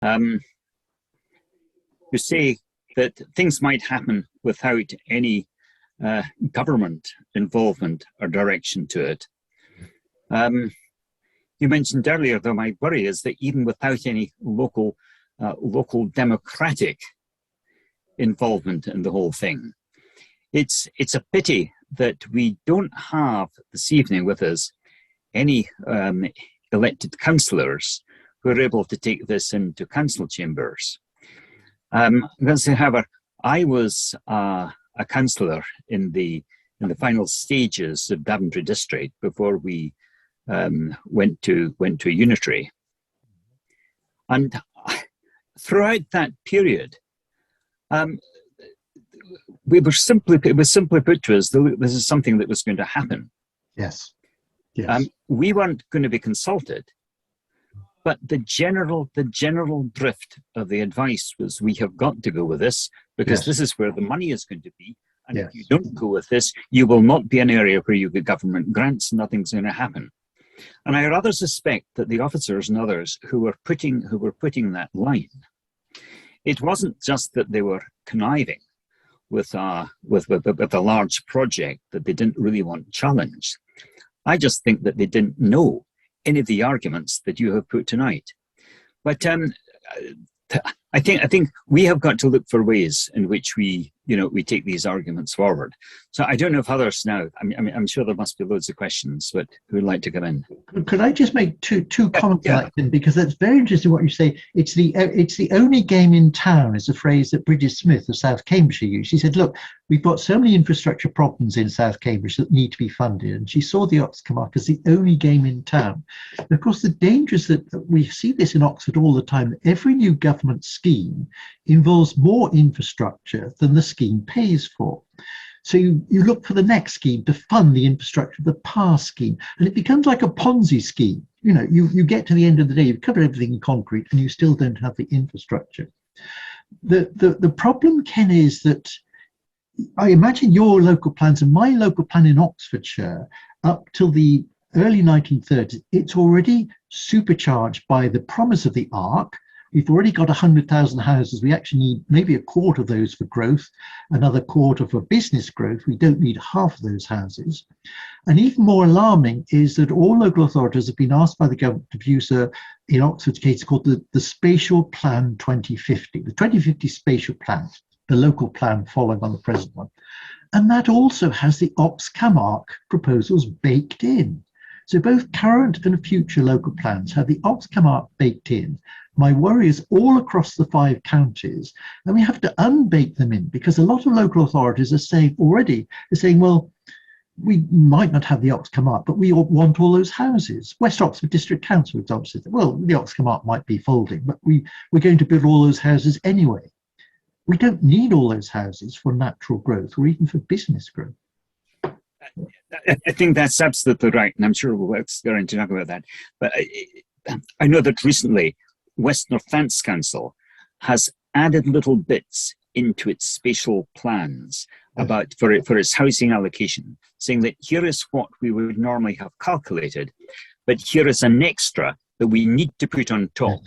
Um, you say that things might happen without any government involvement or direction to it. You mentioned earlier, though, my worry is that even without any local democratic involvement in the whole thing, it's a pity that we don't have this evening with us any elected councillors who are able to take this into council chambers. I'm going to say, however, I was a councillor in the final stages of Daventry district before we went to unitary, and throughout that period, it was simply put to us that this is something that was going to happen. Yes. Yes. We weren't going to be consulted, but the general drift of the advice was, we have got to go with this because this is where the money is going to be. And if you don't go with this, you will not be an area where you get government grants. Nothing's going to happen. And I rather suspect that the officers and others who were putting that line, it wasn't just that they were conniving with a large project that they didn't really want challenged. I just think that they didn't know any of the arguments that you have put tonight. But I think we have got to look for ways in which we take these arguments forward. So I don't know if others now. I'm sure there must be loads of questions, but who would like to come in? Could I just make two comments on that, because that's very interesting what you say. It's the only game in town is a phrase that Bridget Smith of South Cambridgeshire used. She said, "Look, we've got so many infrastructure problems in South Cambridge that need to be funded," and she saw the Ox Comarque as the only game in town. And of course, the danger is that we see this in Oxford all the time. Every new government scheme involves more infrastructure than the scheme pays for. So you look for the next scheme to fund the infrastructure of the past scheme, and it becomes like a Ponzi scheme. You get to the end of the day, you've covered everything in concrete, and you still don't have the infrastructure. The problem, Ken, is that I imagine your local plans and my local plan in Oxfordshire up till the early 1930s, it's already supercharged by the promise of the Arc. We've already got 100,000 houses. We actually need maybe a quarter of those for growth, another quarter for business growth. We don't need half of those houses. And even more alarming is that all local authorities have been asked by the government to produce in Oxford's case, called the Spatial Plan 2050, the 2050 Spatial Plan, the local plan following on the present one. And that also has the Ox Comarque proposals baked in. So both current and future local plans have the Ox Comarque baked in. My worry is all across the 5 counties, and we have to unbake them in, because a lot of local authorities are saying, well, we might not have the Ox Comarque, but we want all those houses. West Oxford District Council, for example, said, well, the Ox Comarque might be folding, but we're going to build all those houses anyway. We don't need all those houses for natural growth or even for business growth. I think that's absolutely right, and I'm sure we'll go into talk about that. But I know that recently West Northants Council has added little bits into its spatial plans about for its housing allocation, saying that here is what we would normally have calculated, but here is an extra that we need to put on top.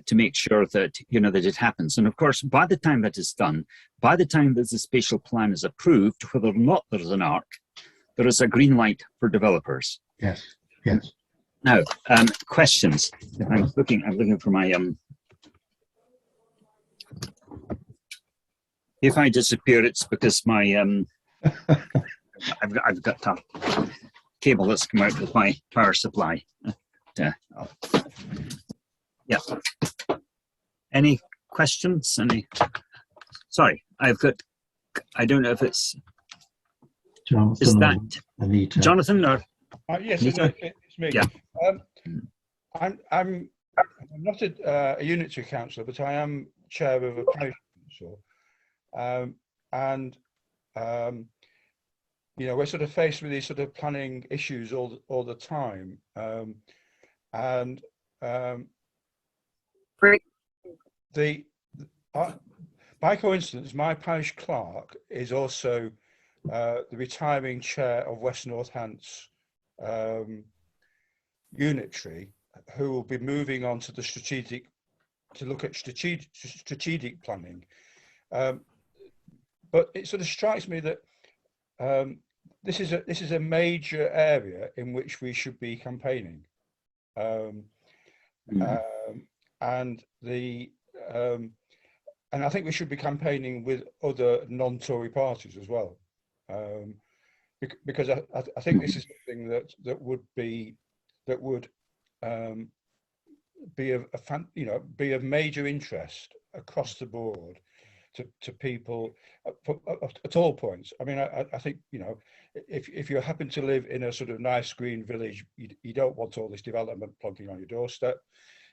To make sure that that it happens. And of course, by the time that is done, by the time that the spatial plan is approved, whether or not there's an ARC, there is a green light for developers. Yes. Now, questions. I'm looking for my If I disappear, it's because my I've got a cable that's come out with my power supply. Yeah. Any questions? Sorry, I don't know if it's. Jonathan, is that Anita? Jonathan or? Yes, it's me. Yeah. I'm not a unitary councillor, but I am chair of a parish council, and we're sort of faced with these sort of planning issues all the time, and. By coincidence, my parish clerk is also the retiring chair of West Northants Unitary, who will be moving on to the strategic to look at strategic planning. But it sort of strikes me that this is a major area in which we should be campaigning, and I think we should be campaigning with other non-Tory parties as well, because I think this is something that would be of major interest across the board to people at all points. I mean, I think, if you happen to live in a sort of nice green village, you don't want all this development plonking on your doorstep.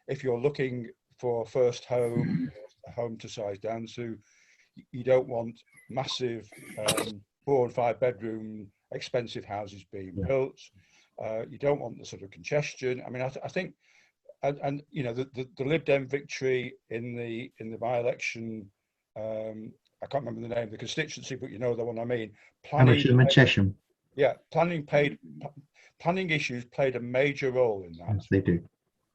If you're looking for a first home, a home to size down to, you don't want massive 4 and 5 bedroom expensive houses being built. You don't want the sort of congestion. I mean, I think, and the Lib Dem victory in the by-election, I can't remember the name of the constituency, but you know the one I mean. Planning issues played a major role in that. Yes, they do.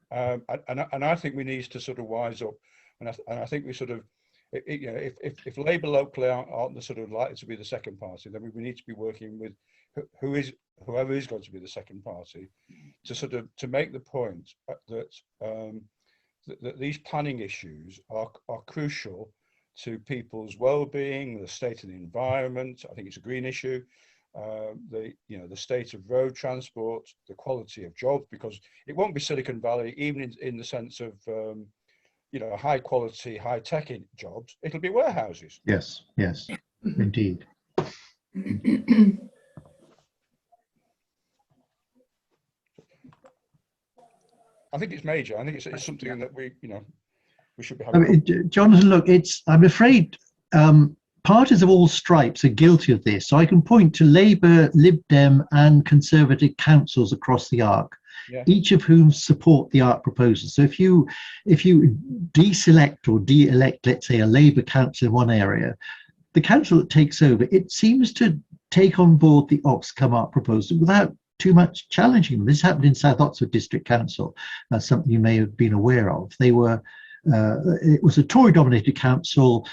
And I think we need to sort of wise up, and I think we sort of, if Labour locally aren't the sort of likely to be the second party, then we need to be working with whoever is going to be the second party to sort of to make the point that these planning issues are crucial to people's well-being, the state of the environment. I think it's a green issue. The state of road transport, the quality of jobs, because it won't be Silicon Valley, even in the sense of high quality, high tech jobs. It'll be warehouses. Yes, indeed. I think it's major. I think it's something that we should be having. I mean, Jonathan, look, I'm afraid parties of all stripes are guilty of this. So I can point to Labour, Lib Dem and Conservative councils across the Arc, each of whom support the Arc proposal. So if you deselect or de-elect, let's say, a Labour council in one area, the council that takes over, it seems to take on board the Oxcombe Arc proposal without too much challenging them. This happened in South Oxford District Council, something you may have been aware of. It was a Tory-dominated council.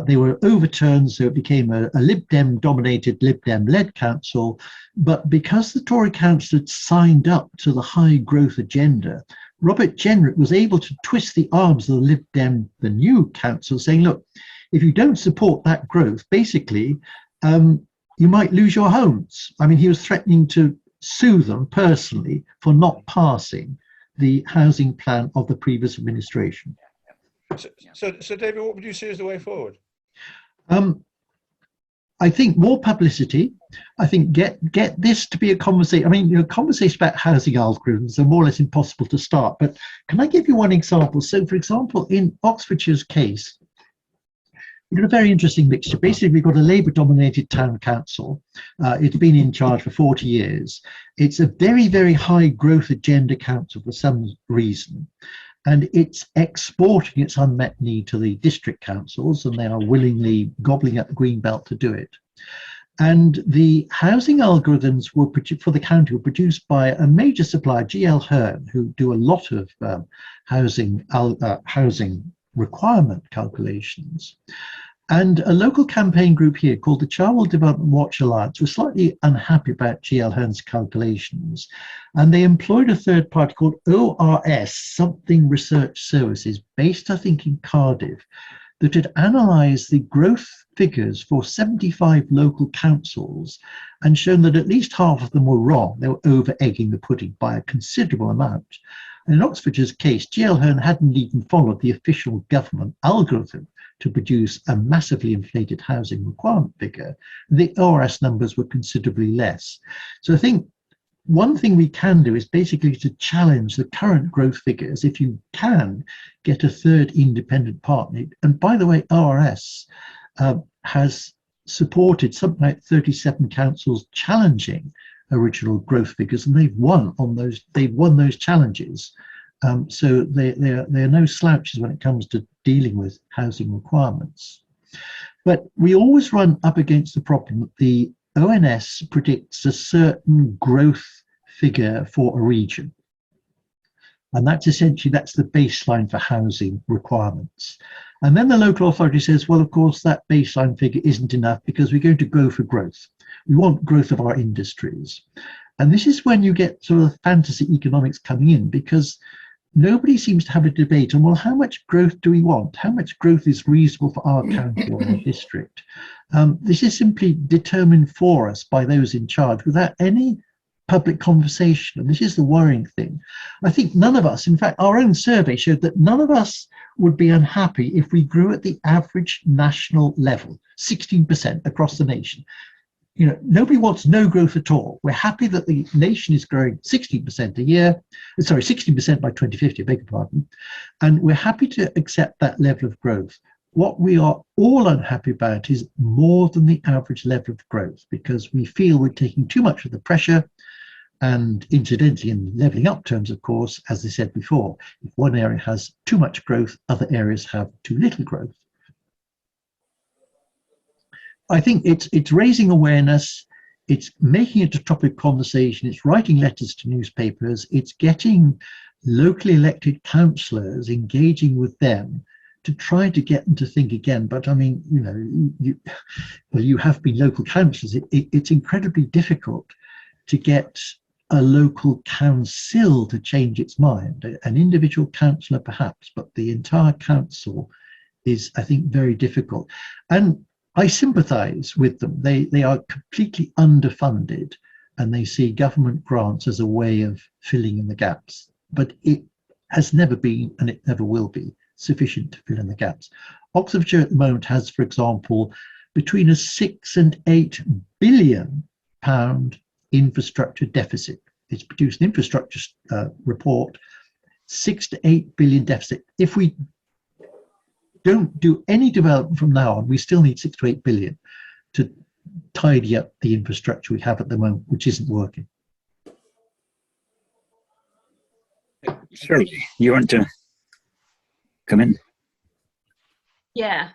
They were overturned, so it became a Lib Dem-dominated, Lib Dem-led council. But because the Tory council had signed up to the high growth agenda, Robert Jenrick was able to twist the arms of the Lib Dem, the new council, saying, look, if you don't support that growth, basically, you might lose your homes. I mean, he was threatening to sue them personally for not passing the housing plan of the previous administration. So David, what would you see as the way forward? I think more publicity. I think get this to be a conversation. I mean, conversations about housing algorithms are more or less impossible to start. But can I give you one example? So, for example, in Oxfordshire's case, we've got a very interesting mixture. Basically, we've got a Labour-dominated town council. It's been in charge for 40 years. It's a very, very high growth agenda council for some reason. And it's exporting its unmet need to the district councils, and they are willingly gobbling up the green belt to do it. And the housing algorithms for the county were produced by a major supplier, GL Hearn, who do a lot of housing requirement calculations. And a local campaign group here called the Charwell Development Watch Alliance was slightly unhappy about GL Hearn's calculations, and they employed a third party called ORS, Something Research Services, based, I think, in Cardiff, that had analysed the growth figures for 75 local councils and shown that at least half of them were wrong. They were over-egging the pudding by a considerable amount. And in Oxfordshire's case, GL Hearn hadn't even followed the official government algorithm to produce a massively inflated housing requirement figure. The ORS numbers were considerably less. So I think one thing we can do is basically to challenge the current growth figures. If you can get a third independent partner, and by the way, ORS has supported something like 37 councils challenging original growth figures, and they've won on those. They've won those challenges. So they are no slouches when it comes to dealing with housing requirements. But we always run up against the problem that the ONS predicts a certain growth figure for a region. And that's essentially, that's the baseline for housing requirements. And then the local authority says, well, of course, that baseline figure isn't enough because we're going to go for growth. We want growth of our industries. And this is when you get sort of fantasy economics coming in, because nobody seems to have a debate on, well, how much growth do we want? How much growth is reasonable for our county or our district? This is simply determined for us by those in charge without any public conversation. And this is the worrying thing. I think none of us, in fact, our own survey showed that none of us would be unhappy if we grew at the average national level, 16% across the nation. You know, nobody wants no growth at all. We're happy that the nation is growing 16% a year, sorry, 16% by 2050, I beg your pardon. And we're happy to accept that level of growth. What we are all unhappy about is more than the average level of growth, because we feel we're taking too much of the pressure. And incidentally, in levelling up terms, of course, as I said before, if one area has too much growth, other areas have too little growth. I think it's raising awareness, it's making it a topic of conversation, it's writing letters to newspapers, it's getting locally elected councillors, engaging with them to try to get them to think again. But I mean, you know, you have been local councillors. It's incredibly difficult to get a local council to change its mind. An individual councillor perhaps, but the entire council is, I think, very difficult. And I sympathise with them. They are completely underfunded, and they see government grants as a way of filling in the gaps. But it has never been, and it never will be, sufficient to fill in the gaps. Oxfordshire at the moment has, for example, between a £6 and £8 billion infrastructure deficit. It's produced an infrastructure report, 6 to 8 billion deficit. If we don't do any development from now on, we still need 6 to 8 billion to tidy up the infrastructure we have at the moment, which isn't working. Shirley, you want to come in? Yeah,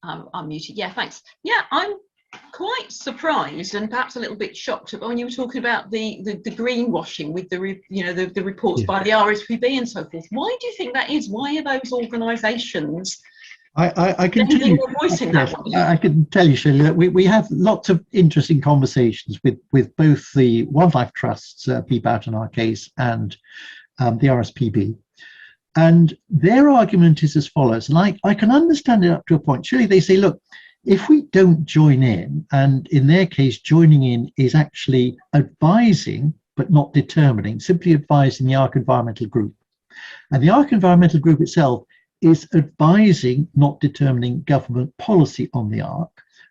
I'm muted. Yeah, thanks. Yeah, I'm quite surprised and perhaps a little bit shocked when you were talking about the greenwashing with the reports by the RSPB and so forth. Why do you think that is? Why are those organisations I can tell you, I can tell you, Shirley, that we have lots of interesting conversations with both the wildlife trusts, PBOUT in our case, and the RSPB. And their argument is as follows, and I can understand it up to a point. Surely they say, look, if we don't join in, and in their case, joining in is actually advising, but not determining, simply advising the Arc Environmental Group. And the Arc Environmental Group itself is advising, not determining government policy on the Arc.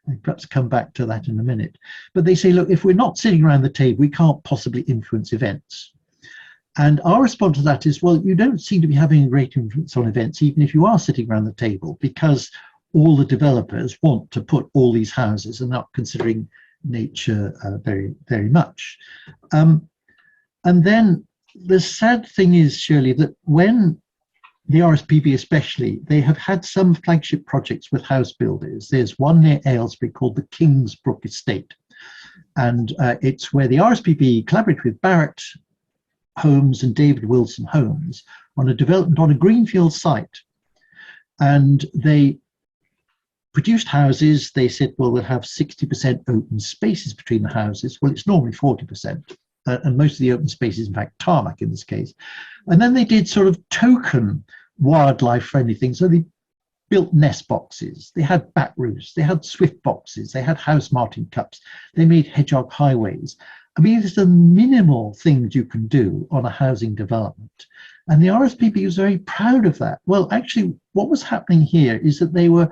I'll perhaps come back to that in a minute. But they say, look, if we're not sitting around the table, we can't possibly influence events. And our response to that is, well, you don't seem to be having a great influence on events, even if you are sitting around the table, because all the developers want to put all these houses and not considering nature very, very much. And then the sad thing is, Shirley, that when the RSPB especially, they have had some flagship projects with house builders. There's one near Aylesbury called the Kingsbrook Estate. And it's where the RSPB collaborated with Barratt Homes and David Wilson Homes on a development on a greenfield site. And they produced houses. They said, well, we'll have 60% open spaces between the houses. Well, it's normally 40%. And most of the open spaces, in fact, tarmac in this case. And then they did sort of token wildlife friendly things. So they built nest boxes, they had bat roosts, they had swift boxes, they had house martin cups, they made hedgehog highways. I mean, it's the minimal things you can do on a housing development. And the RSPB was very proud of that. Well, actually, what was happening here is that they were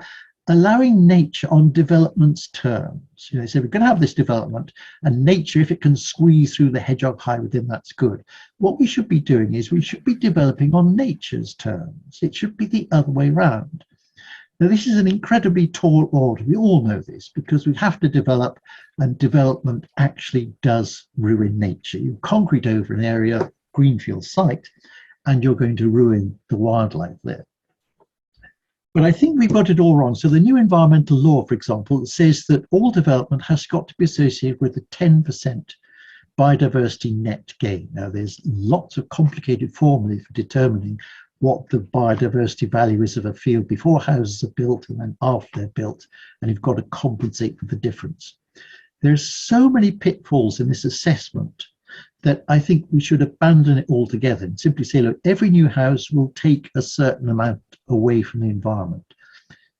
allowing nature on development's terms. You know, they said, we're going to have this development, and nature, if it can squeeze through the hedgehog highway, then that's good. What we should be doing is we should be developing on nature's terms. It should be the other way around. Now, this is an incredibly tall order. We all know this, because we have to develop, and development actually does ruin nature. You concrete over an area, greenfield site, and you're going to ruin the wildlife there. But I think we've got it all wrong. So the new environmental law, for example, says that all development has got to be associated with a 10% biodiversity net gain. Now, there's lots of complicated formulae for determining what the biodiversity value is of a field before houses are built and then after they're built, and you've got to compensate for the difference. There's so many pitfalls in this assessment that I think we should abandon it altogether and simply say, look, every new house will take a certain amount away from the environment.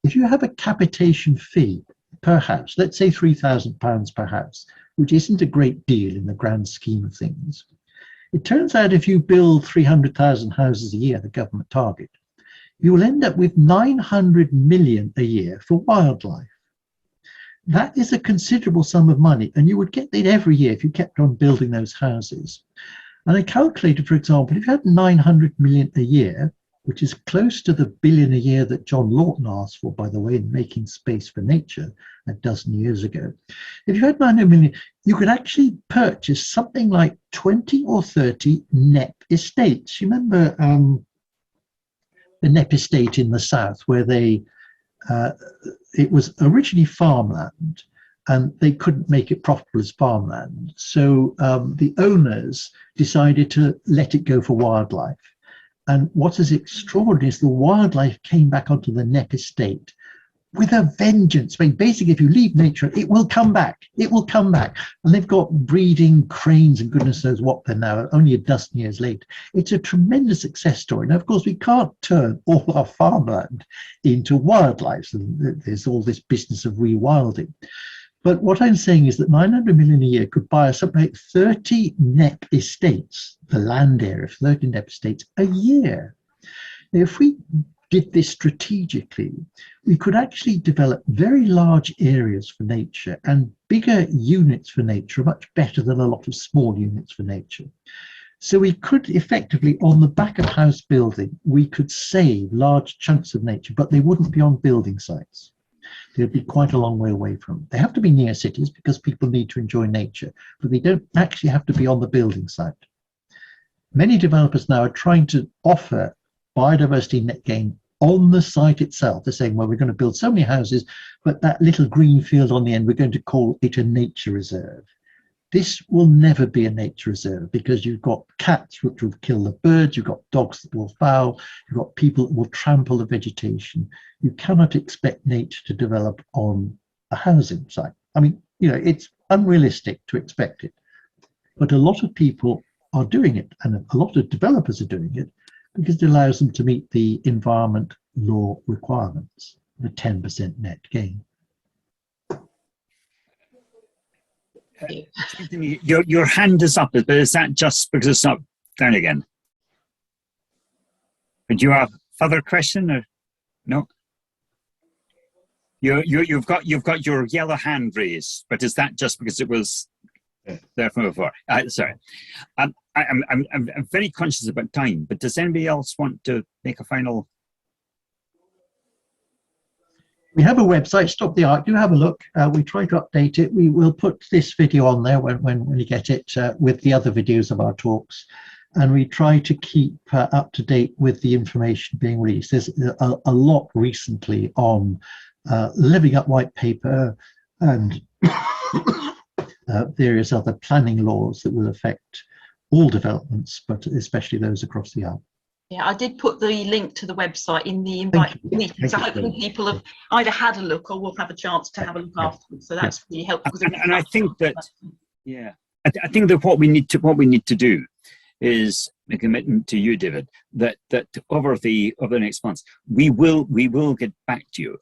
If you have a capitation fee per house, let's say £3,000 per house, which isn't a great deal in the grand scheme of things, it turns out if you build 300,000 houses a year, the government target, you will end up with 900 million a year for wildlife. That is a considerable sum of money, and you would get it every year if you kept on building those houses. And I calculated, for example, if you had 900 million a year, which is close to the billion a year that John Lawton asked for, by the way, in Making Space for Nature a dozen years ago. If you had 900 million, you could actually purchase something like 20 or 30 NEP estates. You remember the NEP estate in the south where they, it was originally farmland and they couldn't make it profitable as farmland. So the owners decided to let it go for wildlife. And what is extraordinary is the wildlife came back onto the NEP estate with a vengeance. I mean, basically, if you leave nature, it will come back. It will come back. And they've got breeding cranes and goodness knows what they're now, only a dozen years later. It's a tremendous success story. Now, of course, we can't turn all our farmland into wildlife. So there's all this business of rewilding. But what I'm saying is that 900 million a year could buy us something like 30 NEP estates, the land area of 30 NEP estates a year. Now, if we did this strategically, we could actually develop very large areas for nature, and bigger units for nature are much better than a lot of small units for nature. So we could effectively, on the back of house building, we could save large chunks of nature, but they wouldn't be on building sites. They'd be quite a long way away from them. They have to be near cities because people need to enjoy nature, but they don't actually have to be on the building site. Many developers now are trying to offer biodiversity net gain on the site itself. They're saying, well, we're going to build so many houses, but that little green field on the end, we're going to call it a nature reserve. This will never be a nature reserve because you've got cats which will kill the birds, you've got dogs that will foul, you've got people that will trample the vegetation. You cannot expect nature to develop on a housing site. I mean, you know, it's unrealistic to expect it. But a lot of people are doing it, and a lot of developers are doing it because it allows them to meet the environment law requirements, the 10% net gain. Anthony, your hand is up, but is that just because it's not down again? Did you have a further question or no? You've got your yellow hand raised, but is that just because it was there from before? Sorry, I'm very conscious about time, but does anybody else want to make a final? We have a website, Stop the Arc. Do have a look. We try to update it. We will put this video on there when you get it with the other videos of our talks. And we try to keep up to date with the information being released. There's a lot recently on Living Up White Paper and various other planning laws that will affect all developments, but especially those across the Arc. Yeah, I did put the link to the website in the invite meeting, so hopefully people have either had a look or will have a chance to have a look afterwards. So that's really helpful. And I think that, yeah, I think that what we need to do is a commitment to you, David, that over the next months we will get back to you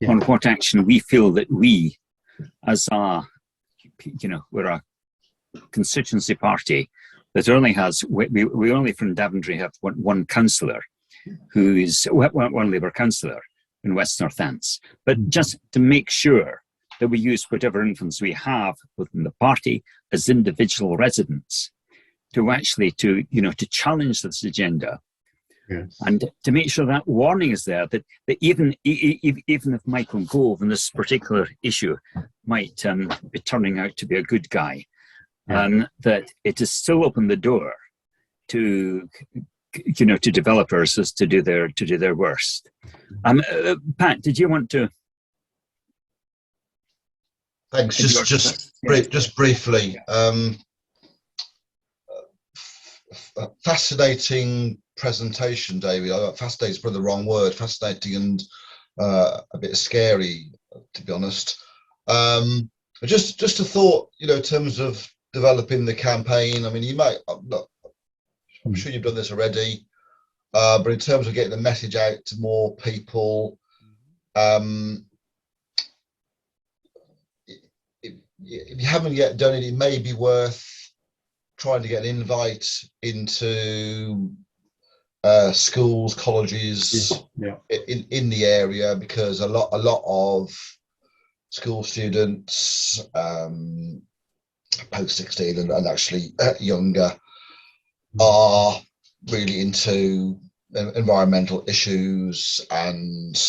on what action we feel that we, as we're a constituency party that only has, we only from Daventry have one councillor who is one Labour councillor in West Northants. But just to make sure that we use whatever influence we have within the party as individual residents to actually to challenge this agenda. Yes. And to make sure that warning is there, that even if Michael Gove in this particular issue might be turning out to be a good guy, that it is still open the door to developers as to do their worst. Pat, did you want to? Thanks. Just briefly. fascinating presentation, David. Fascinating is probably the wrong word. Fascinating and a bit scary, to be honest. Just a thought, in terms of developing the campaign. I mean, you might, I'm sure you've done this already, but in terms of getting the message out to more people, if you haven't yet done it, it may be worth trying to get an invite into schools, colleges in the area, because a lot of school students, post 16 and actually younger, are really into environmental issues, and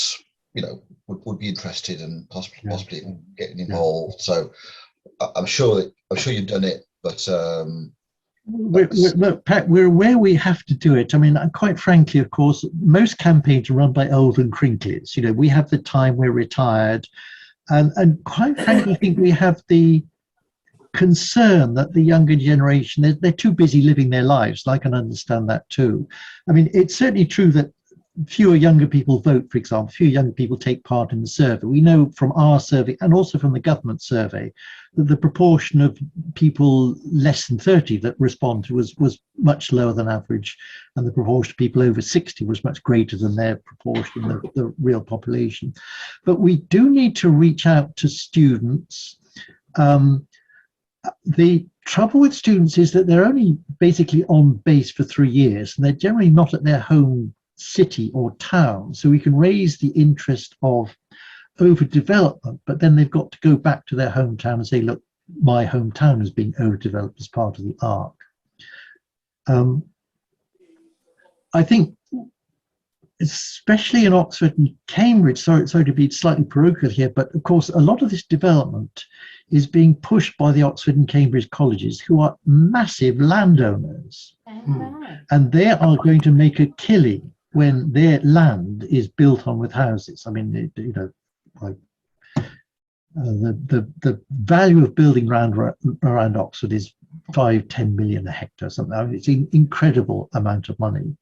would be interested in possibly getting involved. So I'm sure you've done it, but look, Pat, we're aware we have to do it. I mean, quite frankly, of course, most campaigns are run by old and crinklies. We have the time, we're retired, and quite frankly, I think we have the concern that the younger generation, they're too busy living their lives. And I can understand that too. I mean, it's certainly true that fewer younger people vote, for example, fewer younger people take part in the survey. We know from our survey and also from the government survey that the proportion of people less than 30 that responded was much lower than average, and the proportion of people over 60 was much greater than their proportion of the real population. But we do need to reach out to students. The trouble with students is that they're only basically on base for 3 years, and they're generally not at their home city or town. So we can raise the interest of overdevelopment, but then they've got to go back to their hometown and say, look, my hometown is being overdeveloped as part of the ARC. I think, especially in Oxford and Cambridge, sorry to be slightly parochial here, but of course a lot of this development is being pushed by the Oxford and Cambridge colleges, who are massive landowners. And they are going to make a killing when their land is built on with houses. I mean, the value of building around Oxford is 5-10 million a hectare, something. I mean, it's an incredible amount of money.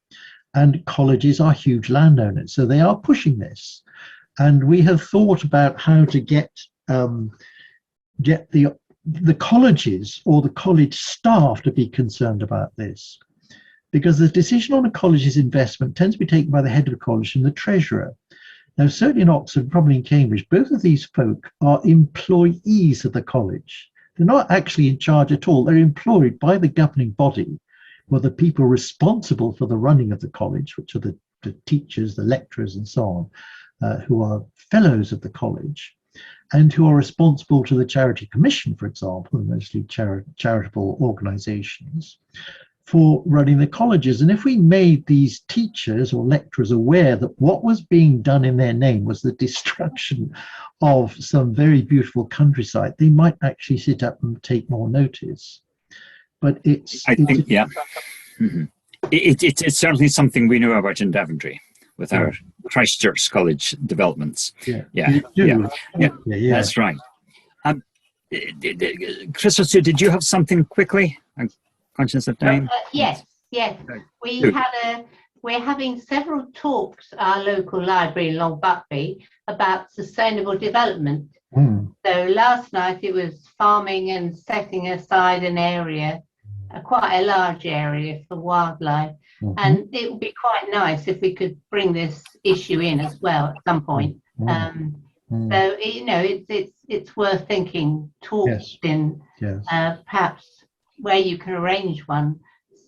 And colleges are huge landowners, so they are pushing this. And we have thought about how to get the colleges or the college staff to be concerned about this, because the decision on a college's investment tends to be taken by the head of the college and the treasurer. Now, certainly in Oxford, probably in Cambridge, both of these folk are employees of the college. They're not actually in charge at all. They're employed by the governing body, or the people responsible for the running of the college, which are the teachers, the lecturers, and so on, who are fellows of the college, and who are responsible to the Charity Commission, for example, and mostly charitable organisations, for running the colleges. And if we made these teachers or lecturers aware that what was being done in their name was the destruction of some very beautiful countryside, they might actually sit up and take more notice. But it's it's certainly something we know about in Daventry with our Christchurch College developments. Yeah, that's right. Chris or Sue, did you have something quickly? I'm conscious of time. Yes. We're having several talks at our local library in Long Buckby about sustainable development. So last night it was farming and setting aside an area, quite a large area for wildlife. And it would be quite nice if we could bring this issue in as well at some point. So it's worth thinking, talks in perhaps where you can arrange one.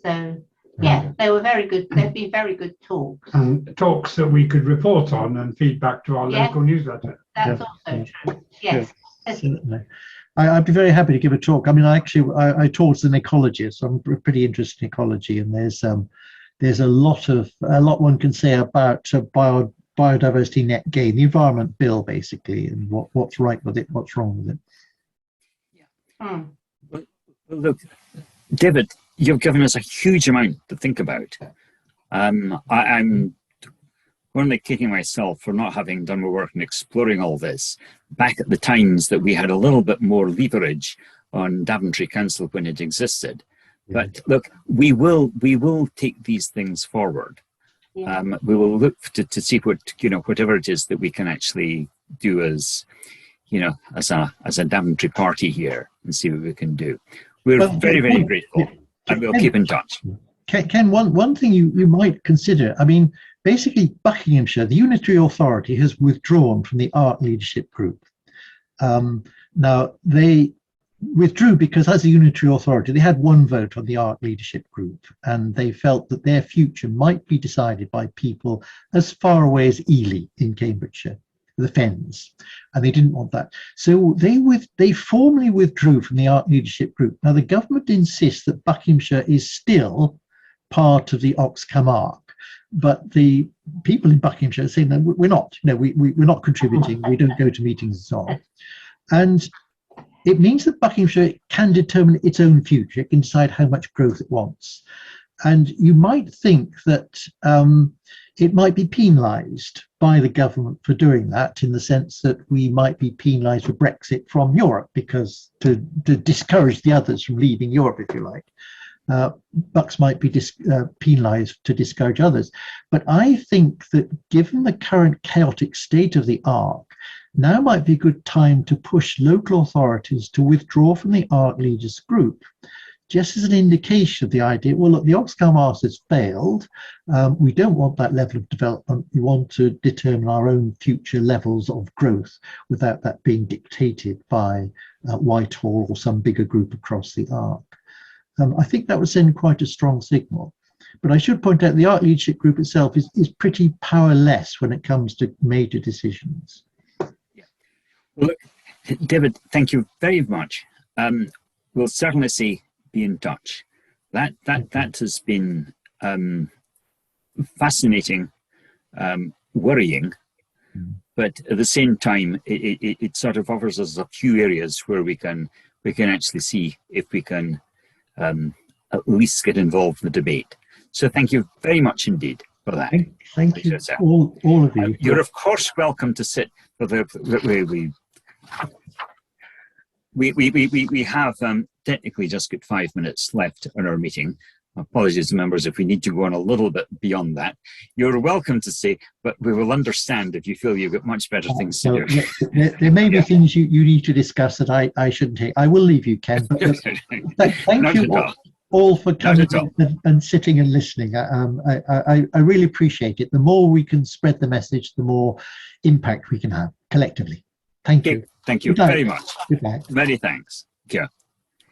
So they were very good. They'd be very good talks. And talks that we could report on and feed back to our local newsletter. That's also true. Yes. I'd be very happy to give a talk. I mean, I taught as an ecologist. So I'm pretty interested in ecology, and there's a lot one can say about biodiversity net gain, the environment bill, basically, and what's right with it, what's wrong with it. Well, look, David, you've given us a huge amount to think about. I'm only kicking myself for not having done more work and exploring all this back at the times that we had a little bit more leverage on Daventry Council when it existed. But look, we will take these things forward. Yeah. We will look to see what, whatever it is that we can actually do as a Daventry party here, and see what we can do. We're very, very grateful, and we'll keep in touch. Ken, one thing you might consider, I mean, basically Buckinghamshire, the unitary authority, has withdrawn from the Art Leadership Group. Now, they withdrew because as a unitary authority, they had one vote on the Art Leadership Group, and they felt that their future might be decided by people as far away as Ely in Cambridgeshire, the Fens, and they didn't want that. So they formally withdrew from the Art Leadership Group. Now, the government insists that Buckinghamshire is still part of the Oxcam Arc, but the people in Buckinghamshire are saying that we're not, we're not contributing, we don't go to meetings and so on. And it means that Buckinghamshire can determine its own future, it can decide how much growth it wants. And you might think that it might be penalised by the government for doing that, in the sense that we might be penalised for Brexit from Europe, because to discourage the others from leaving Europe, if you like. Bucks might be penalised to discourage others. But I think that given the current chaotic state of the ARC, now might be a good time to push local authorities to withdraw from the Art Leaders Group, just as an indication of the idea, well, look, the Oxcam Arc has failed. We don't want that level of development. We want to determine our own future levels of growth without that being dictated by Whitehall or some bigger group across the Arc. I think that would send quite a strong signal. But I should point out the Art Leadership Group itself is pretty powerless when it comes to major decisions. Well, look, David, thank you very much. We'll certainly be in touch. That has been fascinating, worrying, but at the same time, it sort of offers us a few areas where we can actually see if we can at least get involved in the debate. So thank you very much indeed for that. Thank you, all of you. You're of course welcome to sit for we have technically just got 5 minutes left in our meeting. Apologies, members, if we need to go on a little bit beyond that. You're welcome to say, but we will understand if you feel you've got much better things to do. There may be things you need to discuss that I shouldn't take. I will leave you, Ken. But thank you all for coming and sitting and listening. I really appreciate it. The more we can spread the message, the more impact we can have collectively. Thank you. Thank you very much. Good night. Many thanks. Yeah.